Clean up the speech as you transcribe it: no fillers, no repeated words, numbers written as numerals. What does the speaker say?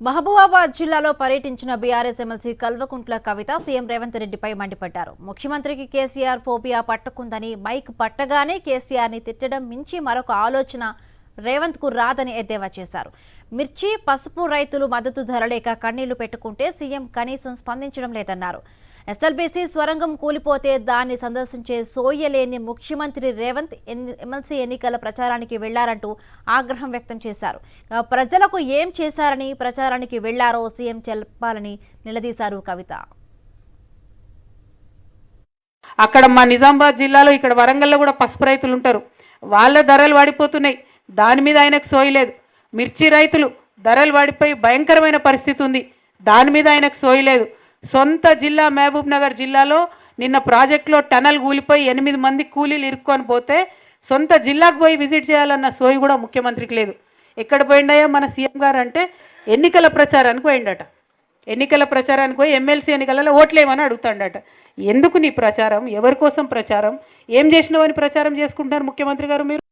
మహబూబాబాద్ జిల్లాలో పర్యటించిన BRS MLC Kalvakuntla Kavitha CM Revanth రెడ్డిపై మండిపడ్డారు. ముఖ్యమంత్రికి కేసీఆర్ ఫోబియా పట్టుకుందని, మైక్ పట్టగానే కేసీఆర్ ని తిట్టడం మించి మరొక ఆలోచన రేవంత్ కు రాదని ఎద్దేవా చేశారు. మిర్చి, పసుపు రైతులు మద్దతు ధర లేక కన్నీళ్లు పెట్టుకుంటే సీఎం కనీసం స్పందించడం లేదన్నారు. ఎస్ఎల్బీసీ స్వరంగం కూలిపోతే దాన్ని సందర్శించే సోయలేని ముఖ్యమంత్రి రేవంత్ ఎమ్మెల్సీ ఎన్నికల ప్రచారానికి వెళ్లారంటూ ఆగ్రహం వ్యక్తం చేశారు. ప్రజలకు ఏం చేశారని ప్రచారానికి వెళ్లారో సీఎం చెప్పాలని నిలదీశారు కవిత. అక్కడ మా నిజామాబాద్ జిల్లాలో ఇక్కడ వరంగల్లో కూడా పసుపు రైతులు ఉంటారు. వాళ్ళ ధరలు వాడిపోతున్నాయి. దాని మీద ఆయనకు సోయలేదు. మిర్చి రైతులు ధరలు వాడిపోయి భయంకరమైన పరిస్థితి ఉంది. దాని మీద ఆయనకు సోయలేదు. సొంత జిల్లా మహబూబ్ నగర్ జిల్లాలో నిన్న ప్రాజెక్టులో టనల్ కూలిపోయి 8 మంది కూలీలు ఇరుక్కొని పోతే సొంత జిల్లాకు పోయి విజిట్ చేయాలన్న సోయి కూడా ముఖ్యమంత్రికి లేదు. ఎక్కడ పోయిండయా మన సీఎం గారు అంటే ఎన్నికల ప్రచారానికి పోయిండట. ఎన్నికల ప్రచారానికి పోయి ఎమ్మెల్సీ ఎన్నికలలో ఓట్లేమని అడుగుతాడట. ఎందుకు నీ ప్రచారం? ఎవరి కోసం ప్రచారం? ఏం చేసినావని ప్రచారం చేసుకుంటున్నారు ముఖ్యమంత్రి గారు మీరు?